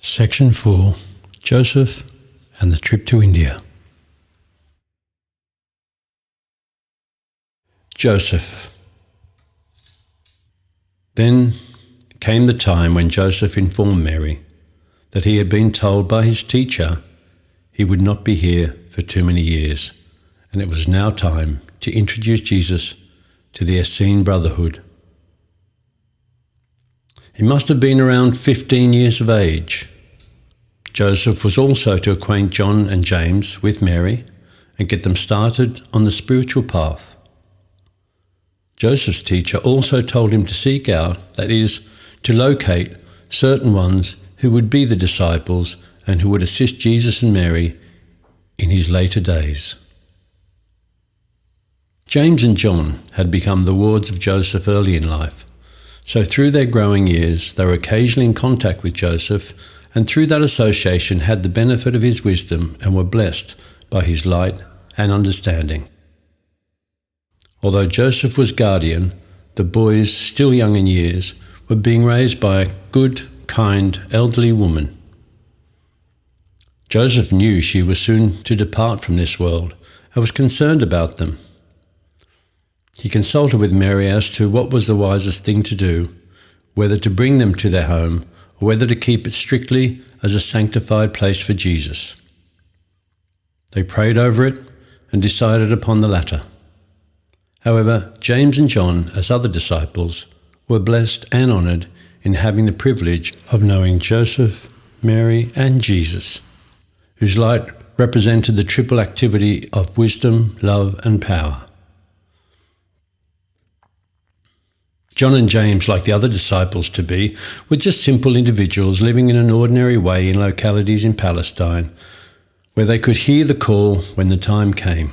Section 4. Joseph and the Trip to India. Joseph. Then came the time when Joseph informed Mary that he had been told by his teacher he would not be here for too many years, and it was now time to introduce Jesus to the Essene Brotherhood. He must have been around 15 years of age. Joseph was also to acquaint John and James with Mary and get them started on the spiritual path. Joseph's teacher also told him to seek out, that is, to locate certain ones who would be the disciples and who would assist Jesus and Mary in his later days. James and John had become the wards of Joseph early in life, so through their growing years they were occasionally in contact with Joseph, and through that association had the benefit of his wisdom and were blessed by his light and understanding. Although Joseph was guardian, the boys, still young in years, were being raised by a good, kind, elderly woman. Joseph knew she was soon to depart from this world and was concerned about them. He consulted with Mary as to what was the wisest thing to do, whether to bring them to their home or whether to keep it strictly as a sanctified place for Jesus. They prayed over it and decided upon the latter. However, James and John, as other disciples, were blessed and honoured in having the privilege of knowing Joseph, Mary, and Jesus, whose light represented the triple activity of wisdom, love, and power. John and James, like the other disciples to be, were just simple individuals living in an ordinary way in localities in Palestine, where they could hear the call when the time came.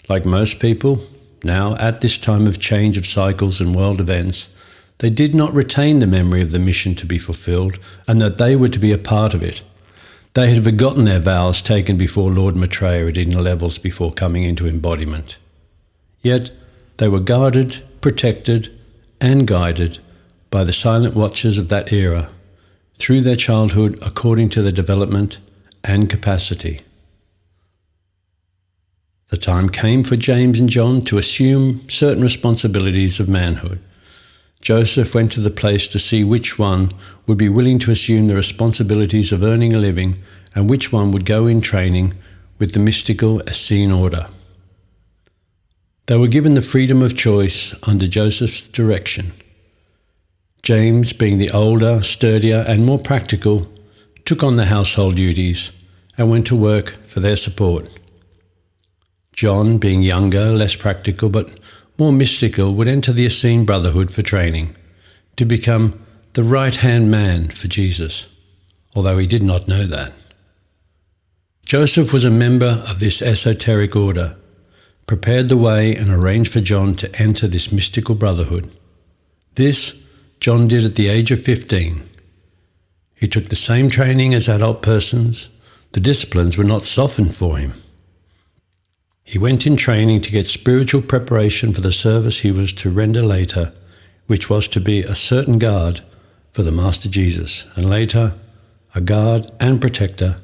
Like most people, now at this time of change of cycles and world events, they did not retain the memory of the mission to be fulfilled and that they were to be a part of it. They had forgotten their vows taken before Lord Maitreya at inner levels before coming into embodiment. Yet they were guarded, protected, and guided by the silent watchers of that era through their childhood according to their development and capacity. The time came for James and John to assume certain responsibilities of manhood. Joseph went to the place to see which one would be willing to assume the responsibilities of earning a living and which one would go in training with the mystical Essene order. They were given the freedom of choice under Joseph's direction. James, being the older, sturdier, and more practical, took on the household duties and went to work for their support. John, being younger, less practical, but more mystical, would enter the Essene Brotherhood for training, to become the right-hand man for Jesus, although he did not know that. Joseph was a member of this esoteric order, prepared the way and arranged for John to enter this mystical brotherhood. This John did at the age of 15. He took the same training as adult persons. The disciplines were not softened for him. He went in training to get spiritual preparation for the service he was to render later, which was to be a certain guard for the Master Jesus, and later a guard and protector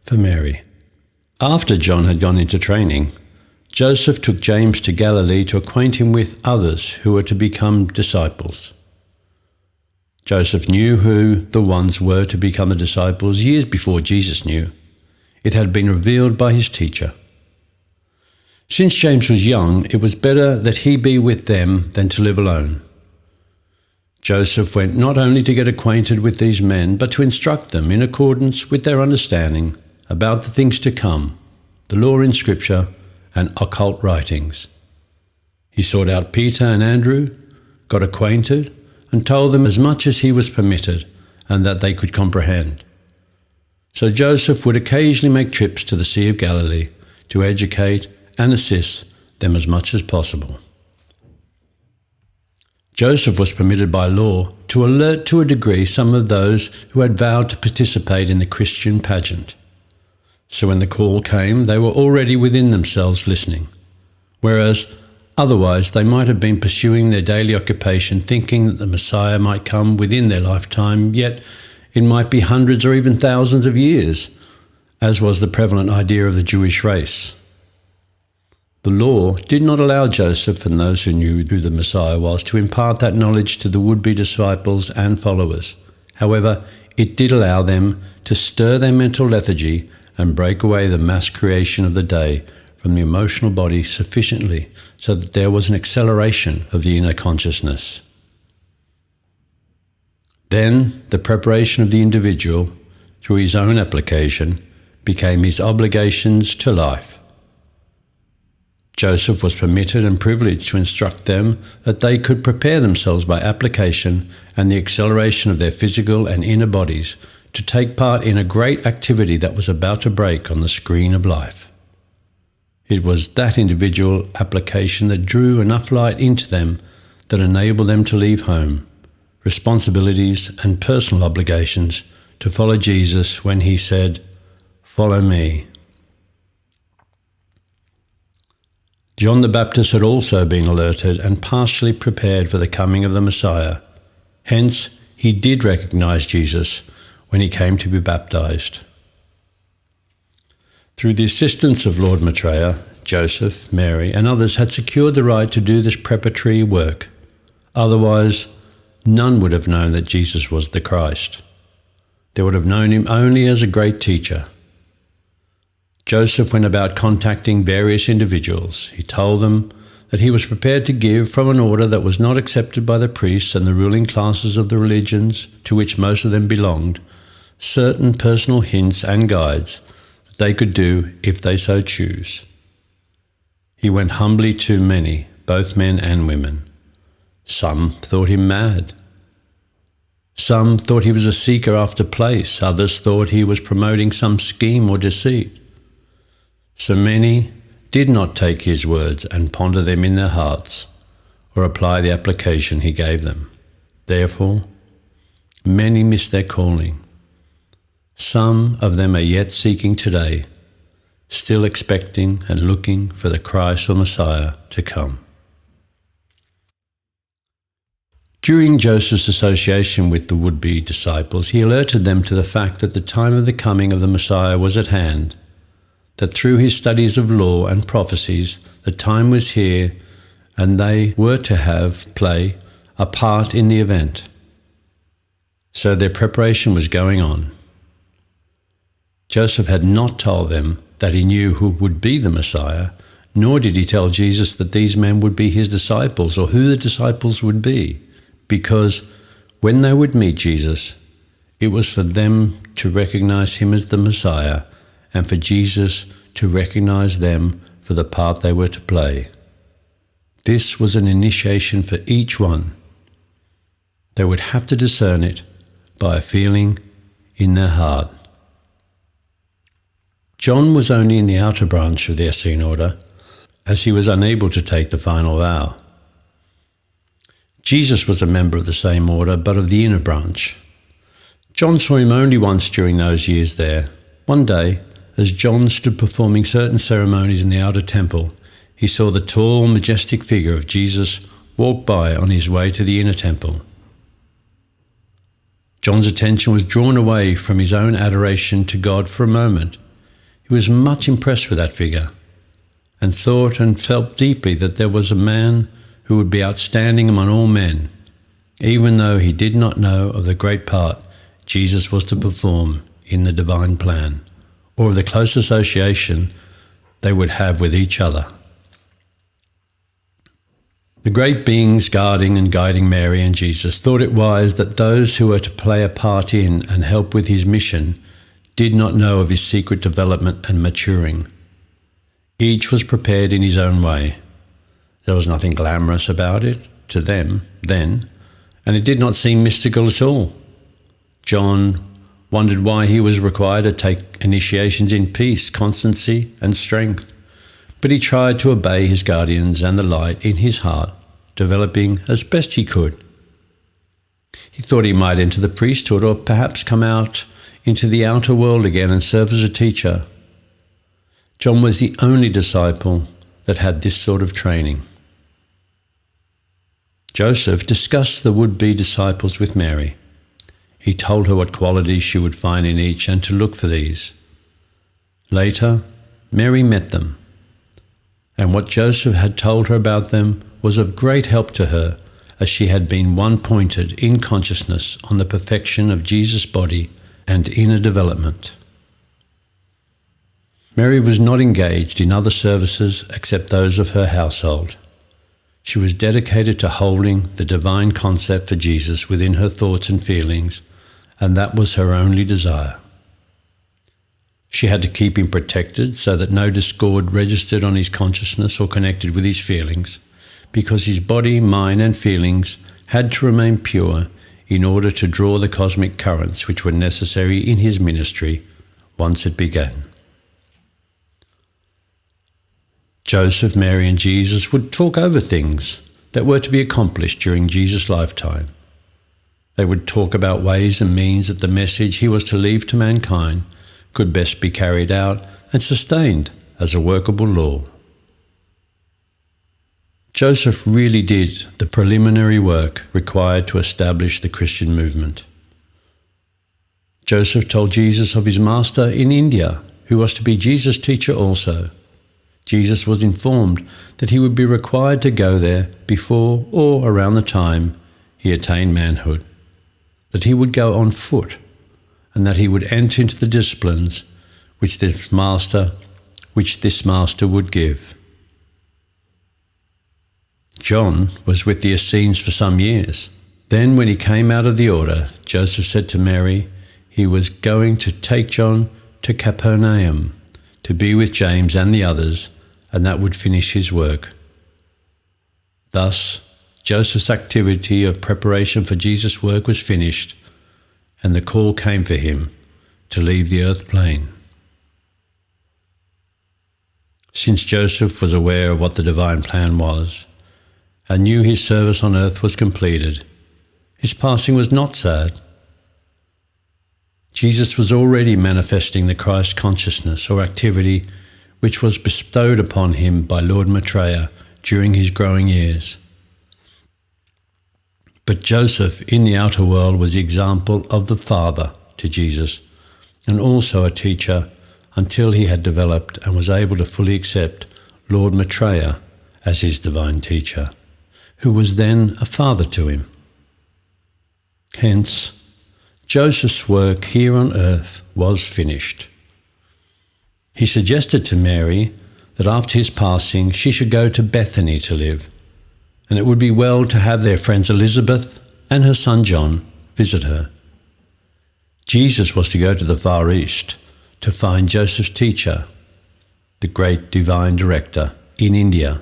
for Mary. After John had gone into training, Joseph took James to Galilee to acquaint him with others who were to become disciples. Joseph knew who the ones were to become the disciples years before Jesus knew. It had been revealed by his teacher. Since James was young, it was better that he be with them than to live alone. Joseph went not only to get acquainted with these men, but to instruct them in accordance with their understanding about the things to come, the law in Scripture, and occult writings. He sought out Peter and Andrew, got acquainted, and told them as much as he was permitted and that they could comprehend. So Joseph would occasionally make trips to the Sea of Galilee to educate and assist them as much as possible. Joseph was permitted by law to alert to a degree some of those who had vowed to participate in the Christian pageant. So when the call came, they were already within themselves listening, whereas otherwise they might have been pursuing their daily occupation thinking that the Messiah might come within their lifetime, yet It might be hundreds or even thousands of years, as was the prevalent idea of the Jewish race. The law did not allow Joseph and those who knew who the Messiah was to impart that knowledge to the would-be disciples and followers. However, it did allow them to stir their mental lethargy and break away the mass creation of the day from the emotional body sufficiently so that there was an acceleration of the inner consciousness. Then the preparation of the individual, through his own application, became his obligations to life. Joseph was permitted and privileged to instruct them that they could prepare themselves by application and the acceleration of their physical and inner bodies to take part in a great activity that was about to break on the screen of life. It was that individual application that drew enough light into them that enabled them to leave home, responsibilities and personal obligations to follow Jesus when he said, "Follow me." John the Baptist had also been alerted and partially prepared for the coming of the Messiah. Hence, he did recognize Jesus when he came to be baptized. Through the assistance of Lord Maitreya, Joseph, Mary, and others had secured the right to do this preparatory work. Otherwise, none would have known that Jesus was the Christ. They would have known him only as a great teacher. Joseph went about contacting various individuals. He told them that he was prepared to give from an order that was not accepted by the priests and the ruling classes of the religions to which most of them belonged, certain personal hints and guides that they could do if they so choose. He went humbly to many, both men and women. Some thought him mad. Some thought he was a seeker after place. Others thought he was promoting some scheme or deceit. So many did not take his words and ponder them in their hearts or apply the application he gave them. Therefore, many missed their calling. Some of them are yet seeking today, still expecting and looking for the Christ or Messiah to come. During Joseph's association with the would-be disciples, he alerted them to the fact that the time of the coming of the Messiah was at hand, that through his studies of law and prophecies, the time was here and they were to play a part in the event. So their preparation was going on. Joseph had not told them that he knew who would be the Messiah, nor did he tell Jesus that these men would be his disciples or who the disciples would be, because when they would meet Jesus, it was for them to recognize him as the Messiah and for Jesus to recognize them for the part they were to play. This was an initiation for each one. They would have to discern it by a feeling in their heart. John was only in the outer branch of the Essene order, as he was unable to take the final vow. Jesus was a member of the same order, but of the inner branch. John saw him only once during those years there. One day, as John stood performing certain ceremonies in the outer temple, he saw the tall, majestic figure of Jesus walk by on his way to the inner temple. John's attention was drawn away from his own adoration to God for a moment. He was much impressed with that figure and thought and felt deeply that there was a man who would be outstanding among all men, even though he did not know of the great part Jesus was to perform in the divine plan, or of the close association they would have with each other. The great beings guarding and guiding Mary and Jesus thought it wise that those who were to play a part in and help with his mission did not know of his secret development and maturing. Each was prepared in his own way. There was nothing glamorous about it to them then, and it did not seem mystical at all. John wondered why he was required to take initiations in peace, constancy, and strength, but he tried to obey his guardians and the light in his heart, developing as best he could. He thought he might enter the priesthood or perhaps come out into the outer world again and serve as a teacher. John was the only disciple that had this sort of training. Joseph discussed the would-be disciples with Mary. He told her what qualities she would find in each and to look for these. Later, Mary met them, and what Joseph had told her about them was of great help to her, as she had been one-pointed in consciousness on the perfection of Jesus' body and inner development. Mary was not engaged in other services except those of her household. She was dedicated to holding the divine concept for Jesus within her thoughts and feelings, and that was her only desire. She had to keep him protected so that no discord registered on his consciousness or connected with his feelings, because his body, mind and feelings had to remain pure in order to draw the cosmic currents which were necessary in his ministry once it began. Joseph, Mary and Jesus would talk over things that were to be accomplished during Jesus' lifetime. They would talk about ways and means that the message he was to leave to mankind could best be carried out and sustained as a workable law. Joseph really did the preliminary work required to establish the Christian movement. Joseph told Jesus of his master in India, who was to be Jesus' teacher also. Jesus was informed that he would be required to go there before or around the time he attained manhood, that he would go on foot, and that he would enter into the disciplines which this master would give. John was with the Essenes for some years. Then when he came out of the order, Joseph said to Mary he was going to take John to Capernaum to be with James and the others, and that would finish his work. Thus, Joseph's activity of preparation for Jesus' work was finished, and the call came for him to leave the earth plane. Since Joseph was aware of what the divine plan was, and knew his service on earth was completed, his passing was not sad. Jesus was already manifesting the Christ consciousness or activity which was bestowed upon him by Lord Maitreya during his growing years. But Joseph in the outer world was the example of the Father to Jesus, and also a teacher until he had developed and was able to fully accept Lord Maitreya as his divine teacher, who was then a father to him. Hence, Joseph's work here on earth was finished. He suggested to Mary that after his passing she should go to Bethany to live, and it would be well to have their friends Elizabeth and her son John visit her. Jesus was to go to the Far East to find Joseph's teacher, the great divine director, in India.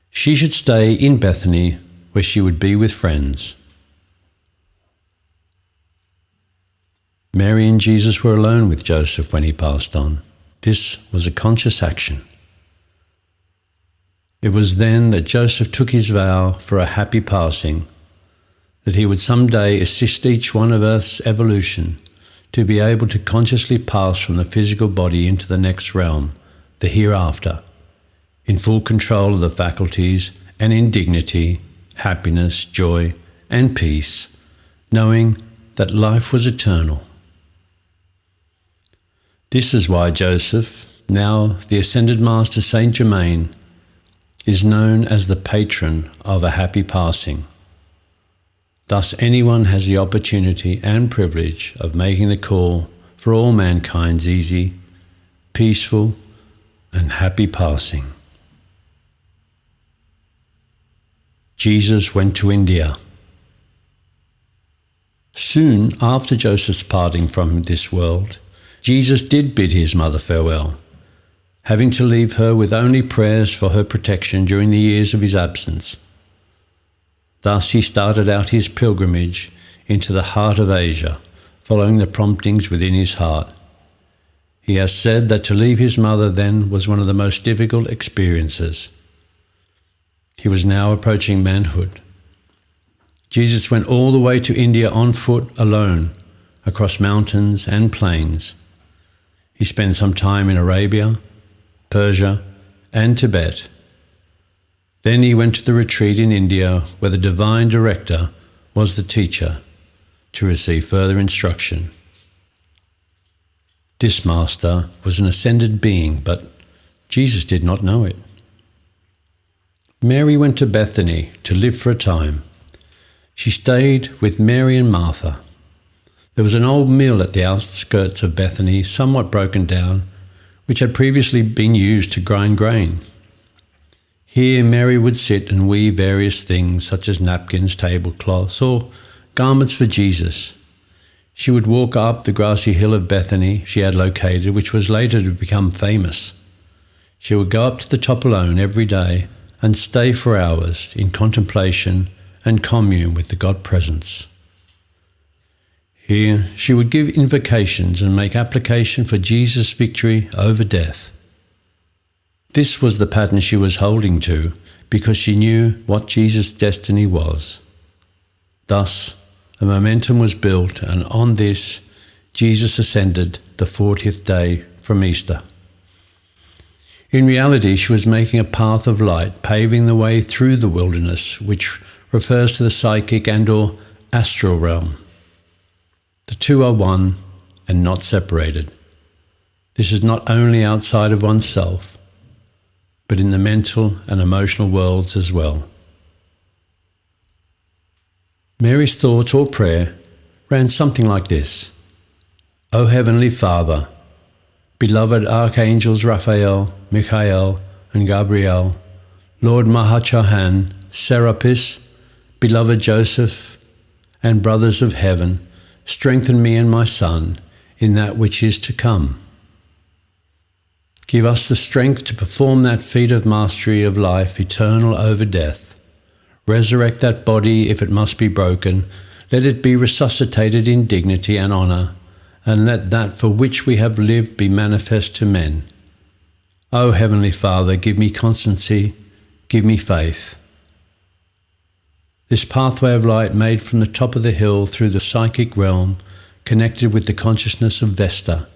She should stay in Bethany where she would be with friends. Mary and Jesus were alone with Joseph when he passed on. This was a conscious action. It was then that Joseph took his vow for a happy passing, that he would someday assist each one of Earth's evolution to be able to consciously pass from the physical body into the next realm, the hereafter, in full control of the faculties and in dignity, happiness, joy, and peace, knowing that life was eternal. This is why Joseph, now the Ascended Master Saint Germain, is known as the patron of a happy passing. Thus anyone has the opportunity and privilege of making the call for all mankind's easy, peaceful, and happy passing. Jesus went to India. Soon after Joseph's parting from this world, Jesus did bid his mother farewell, having to leave her with only prayers for her protection during the years of his absence. Thus he started out his pilgrimage into the heart of Asia, following the promptings within his heart. He has said that to leave his mother then was one of the most difficult experiences. He was now approaching manhood. Jesus went all the way to India on foot alone, across mountains and plains. He spent some time in Arabia, Persia, and Tibet. Then he went to the retreat in India where the divine director was the teacher, to receive further instruction. This master was an ascended being, but Jesus did not know it. Mary went to Bethany to live for a time. She stayed with Mary and Martha. There was an old mill at the outskirts of Bethany, somewhat broken down, which had previously been used to grind grain. Here Mary would sit and weave various things such as napkins, tablecloths, or garments for Jesus. She would walk up the grassy hill of Bethany she had located, which was later to become famous. She would go up to the top alone every day and stay for hours in contemplation and commune with the God Presence. Here she would give invocations and make application for Jesus' victory over death. This was the pattern she was holding to because she knew what Jesus' destiny was. Thus, a momentum was built, and on this, Jesus ascended the 40th day from Easter. In reality, she was making a path of light, paving the way through the wilderness, which refers to the psychic and/or astral realm. The two are one and not separated. This is not only outside of oneself, but in the mental and emotional worlds as well. Mary's thoughts or prayer ran something like this: O Heavenly Father, beloved Archangels Raphael, Michael, and Gabriel, Lord Mahachohan, Serapis, beloved Joseph, and brothers of heaven, strengthen me and my son in that which is to come. Give us the strength to perform that feat of mastery of life eternal over death. Resurrect that body if it must be broken. Let it be resuscitated in dignity and honour, and let that for which we have lived be manifest to men. O Heavenly Father, give me constancy, give me faith. This pathway of light made from the top of the hill through the psychic realm connected with the consciousness of Vesta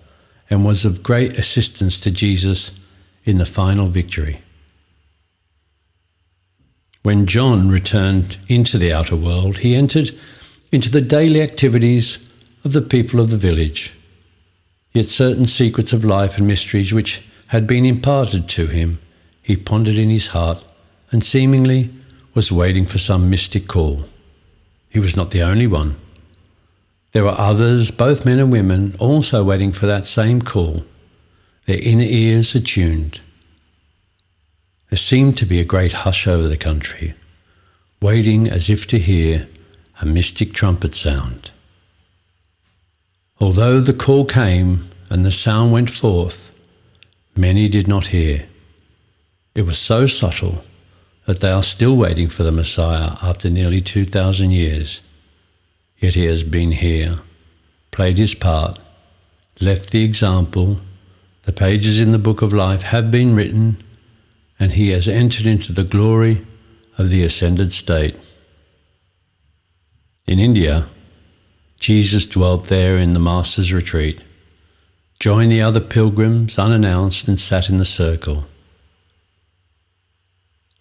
and was of great assistance to Jesus in the final victory. When John returned into the outer world, he entered into the daily activities of the people of the village. Yet certain secrets of life and mysteries which had been imparted to him, he pondered in his heart and seemingly was waiting for some mystic call. He was not the only one. There were others, both men and women, also waiting for that same call, their inner ears attuned. There seemed to be a great hush over the country, waiting as if to hear a mystic trumpet sound. Although the call came and the sound went forth, many did not hear. It was so subtle that they are still waiting for the Messiah after nearly 2,000 years. Yet he has been here, played his part, left the example, the pages in the book of life have been written, and he has entered into the glory of the ascended state. In India, Jesus dwelt there in the Master's retreat, joined the other pilgrims unannounced and sat in the circle.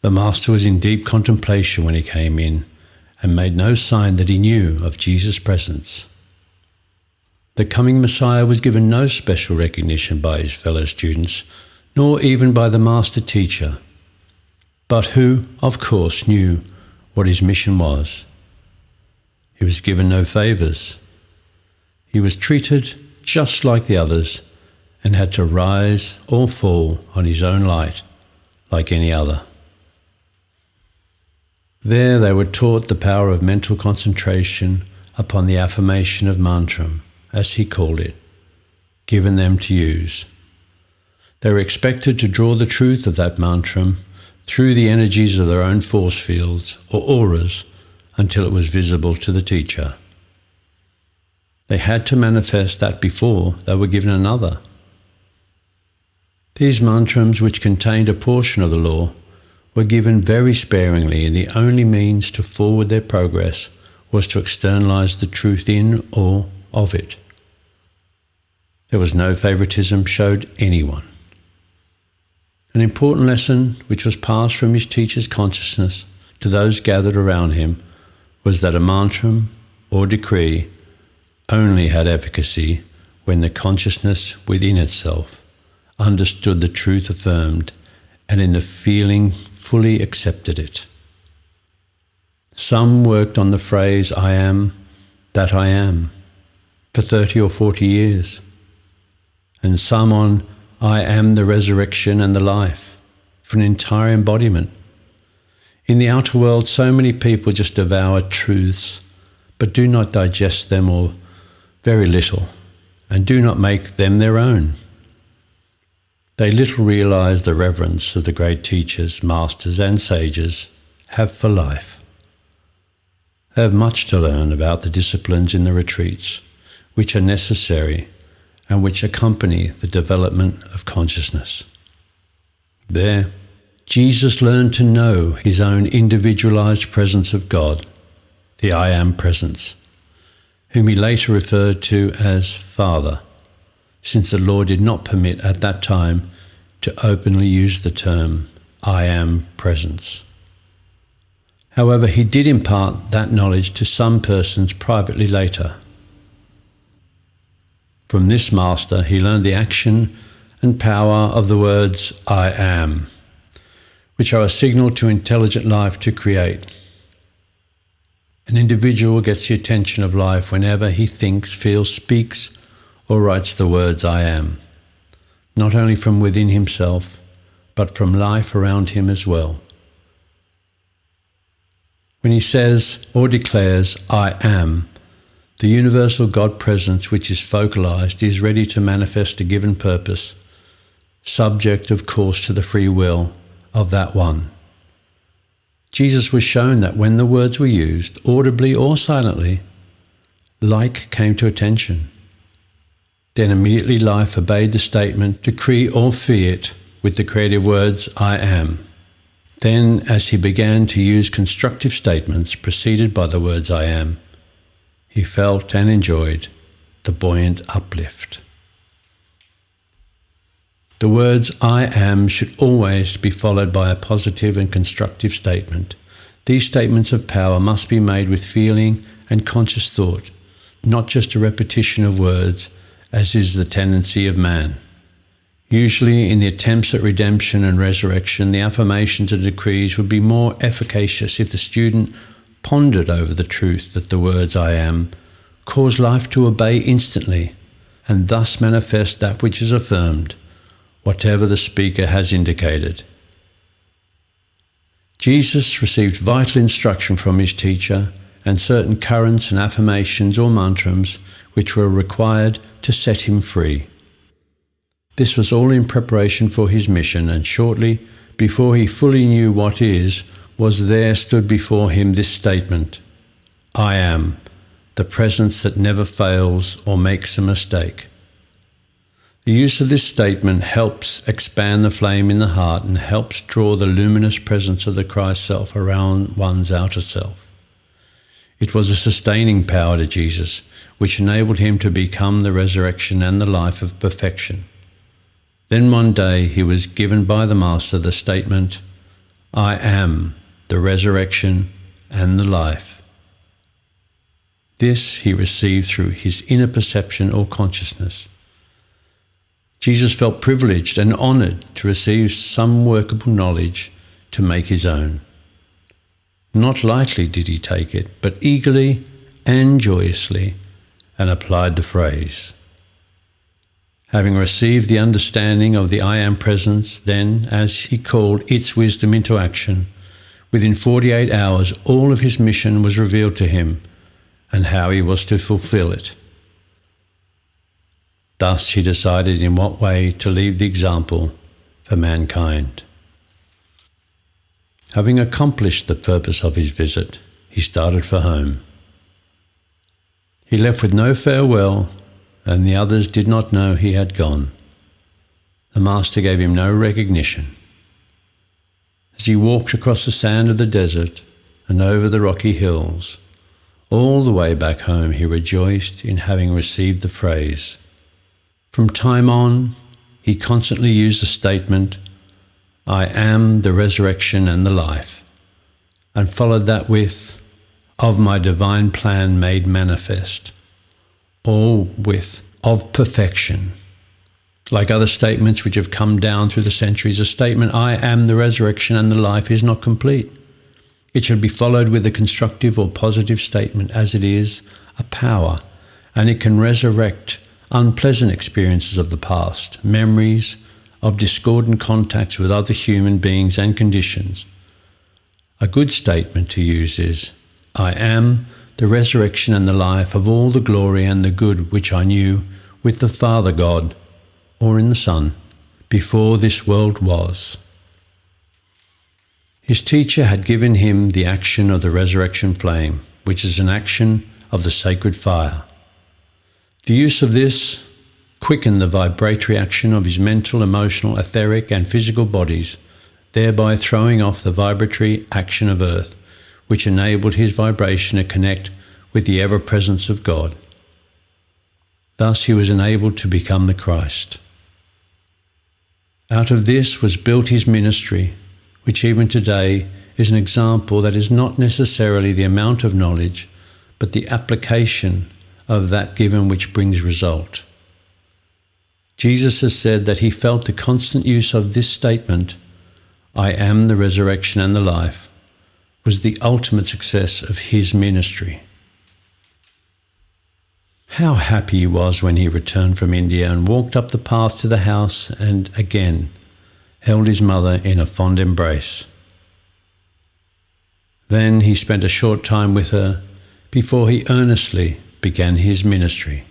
The Master was in deep contemplation when he came in and made no sign that he knew of Jesus' presence. The coming Messiah was given no special recognition by his fellow students, nor even by the Master Teacher, but who, of course, knew what his mission was. He was given no favours. He was treated just like the others and had to rise or fall on his own light like any other. There they were taught the power of mental concentration upon the affirmation of mantram, as he called it, given them to use. They were expected to draw the truth of that mantram through the energies of their own force fields or auras until it was visible to the teacher. They had to manifest that before they were given another. These mantrams, which contained a portion of the law, were given very sparingly, and the only means to forward their progress was to externalize the truth in or of it. There was no favoritism showed anyone. An important lesson which was passed from his teacher's consciousness to those gathered around him was that a mantram or decree only had efficacy when the consciousness within itself understood the truth affirmed and in the feeling fully accepted it. Some worked on the phrase "I am that I am" for 30 or 40 years, and some on "I am the resurrection and the life" for an entire embodiment. In the outer world, so many people just devour truths, but do not digest them, or very little, and do not make them their own. They little realize the reverence of the great teachers, masters, and sages have for life. They have much to learn about the disciplines in the retreats, which are necessary and which accompany the development of consciousness. There, Jesus learned to know his own individualized presence of God, the I Am presence, whom he later referred to as Father, since the Lord did not permit at that time to openly use the term I Am presence. However, he did impart that knowledge to some persons privately later. From this master, he learned the action and power of the words I am, which are a signal to intelligent life to create. An individual gets the attention of life whenever he thinks, feels, speaks, or writes the words I am, not only from within himself, but from life around him as well. When he says or declares I am, the universal God presence which is focalized is ready to manifest a given purpose, subject of course to the free will of that one. Jesus was shown that when the words were used, audibly or silently, like came to attention. Then immediately life obeyed the statement, decree or fiat, with the creative words I am. Then, as he began to use constructive statements preceded by the words I am, he felt and enjoyed the buoyant uplift. The words I am should always be followed by a positive and constructive statement. These statements of power must be made with feeling and conscious thought, not just a repetition of words, as is the tendency of man. Usually, in the attempts at redemption and resurrection, the affirmations and decrees would be more efficacious if the student pondered over the truth that the words I am cause life to obey instantly and thus manifest that which is affirmed, whatever the speaker has indicated. Jesus received vital instruction from his teacher and certain currents and affirmations or mantras which were required to set him free. This was all in preparation for his mission, and shortly before he fully knew what was there stood before him this statement, I am, the presence that never fails or makes a mistake. The use of this statement helps expand the flame in the heart and helps draw the luminous presence of the Christ self around one's outer self. It was a sustaining power to Jesus, which enabled him to become the resurrection and the life of perfection. Then one day he was given by the Master the statement, I am the resurrection and the life. This he received through his inner perception or consciousness. Jesus felt privileged and honored to receive some workable knowledge to make his own. Not lightly did he take it, but eagerly and joyously, and applied the phrase. Having received the understanding of the I Am presence, then, as he called its wisdom into action, within 48 hours all of his mission was revealed to him and how he was to fulfill it. Thus he decided in what way to leave the example for mankind. Having accomplished the purpose of his visit, he started for home. He left with no farewell, and the others did not know he had gone. The Master gave him no recognition. As he walked across the sand of the desert and over the rocky hills, all the way back home he rejoiced in having received the phrase. From time on, he constantly used the statement, I am the resurrection and the life, and followed that with, of my divine plan made manifest, all with of perfection. Like other statements which have come down through the centuries, a statement, I am the resurrection and the life, is not complete. It should be followed with a constructive or positive statement, as it is a power, and it can resurrect unpleasant experiences of the past, memories of discordant contacts with other human beings and conditions. A good statement to use is, I am the resurrection and the life of all the glory and the good which I knew with the Father God, or in the Son, before this world was. His teacher had given him the action of the resurrection flame, which is an action of the sacred fire. The use of this quickened the vibratory action of his mental, emotional, etheric and physical bodies, thereby throwing off the vibratory action of earth, which enabled his vibration to connect with the ever-presence of God. Thus he was enabled to become the Christ. Out of this was built his ministry, which even today is an example that is not necessarily the amount of knowledge, but the application of that given which brings result. Jesus has said that he felt the constant use of this statement, I am the resurrection and the life, was the ultimate success of his ministry. How happy he was when he returned from India and walked up the path to the house and again held his mother in a fond embrace. Then he spent a short time with her before he earnestly began his ministry.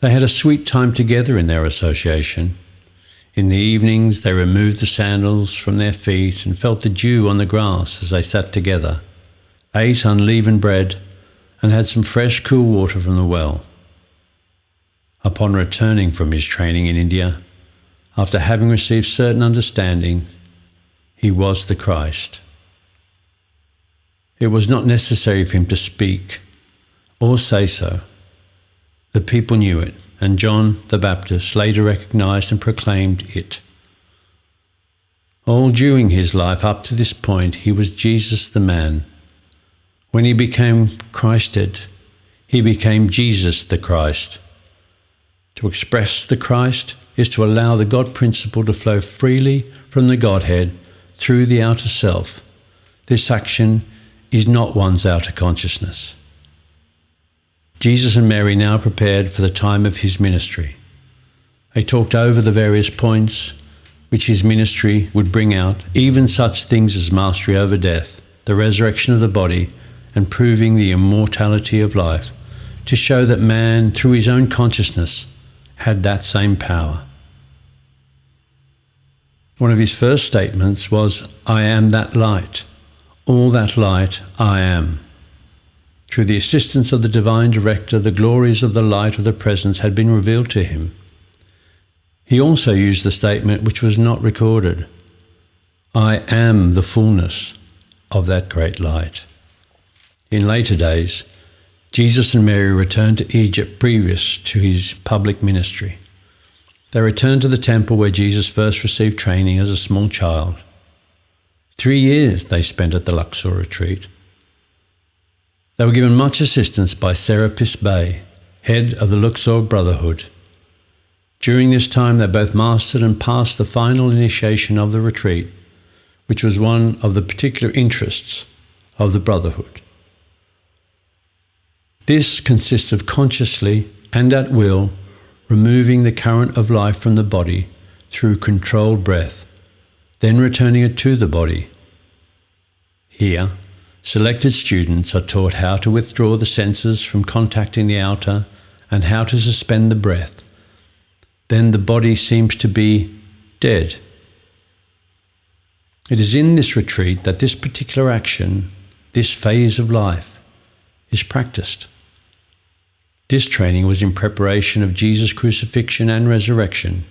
They had a sweet time together in their association. In the evenings they removed the sandals from their feet and felt the dew on the grass as they sat together, ate unleavened bread, and had some fresh, cool water from the well. Upon returning from his training in India, after having received certain understanding, he was the Christ. It was not necessary for him to speak or say so. The people knew it, and John the Baptist later recognized and proclaimed it. All during his life up to this point, he was Jesus the man. When he became Christed, he became Jesus the Christ. To express the Christ is to allow the God principle to flow freely from the Godhead through the outer self. This action is not one's outer consciousness. Jesus and Mary now prepared for the time of his ministry. They talked over the various points which his ministry would bring out, even such things as mastery over death, the resurrection of the body, and proving the immortality of life, to show that man, through his own consciousness, had that same power. One of his first statements was, I am that light. All that light I am. Through the assistance of the divine director, the glories of the light of the presence had been revealed to him. He also used the statement which was not recorded, I am the fullness of that great light. In later days, Jesus and Mary returned to Egypt previous to his public ministry. They returned to the temple where Jesus first received training as a small child. 3 years they spent at the Luxor retreat. They were given much assistance by Serapis Bey, head of the Luxor Brotherhood. During this time they both mastered and passed the final initiation of the retreat, which was one of the particular interests of the Brotherhood. This consists of consciously and at will removing the current of life from the body through controlled breath, then returning it to the body. Here, selected students are taught how to withdraw the senses from contacting the outer and how to suspend the breath. Then the body seems to be dead. It is in this retreat that this particular action, this phase of life, is practiced. This training was in preparation of Jesus' crucifixion and resurrection.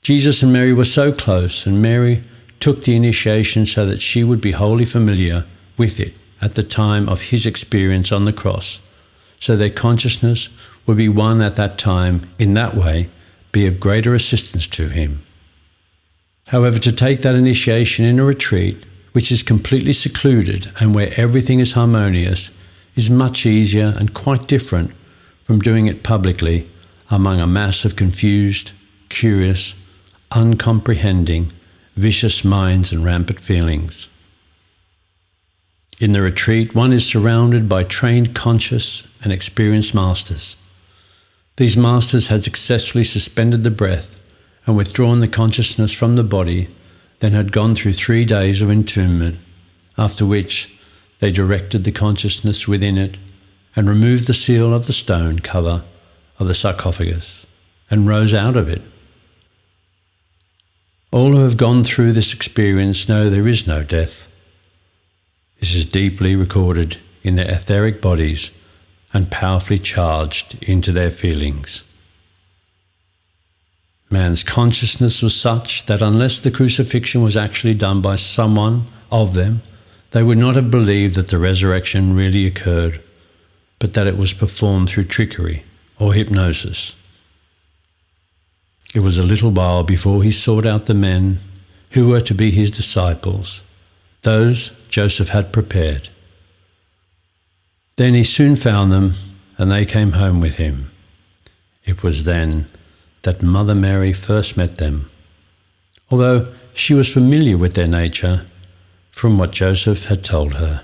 Jesus and Mary were so close, and Mary took the initiation so that she would be wholly familiar with it at the time of his experience on the cross, so their consciousness would be one at that time, in that way, be of greater assistance to him. However, to take that initiation in a retreat, which is completely secluded and where everything is harmonious, is much easier and quite different from doing it publicly among a mass of confused, curious, uncomprehending, vicious minds and rampant feelings. In the retreat, one is surrounded by trained, conscious and experienced masters. These masters had successfully suspended the breath and withdrawn the consciousness from the body, then had gone through 3 days of entombment, after which they directed the consciousness within it and removed the seal of the stone cover of the sarcophagus and rose out of it. All who have gone through this experience know there is no death. This is deeply recorded in their etheric bodies and powerfully charged into their feelings. Man's consciousness was such that unless the crucifixion was actually done by someone of them, they would not have believed that the resurrection really occurred, but that it was performed through trickery or hypnosis. It was a little while before he sought out the men who were to be his disciples, those Joseph had prepared. Then he soon found them, and they came home with him. It was then that Mother Mary first met them, although she was familiar with their nature from what Joseph had told her.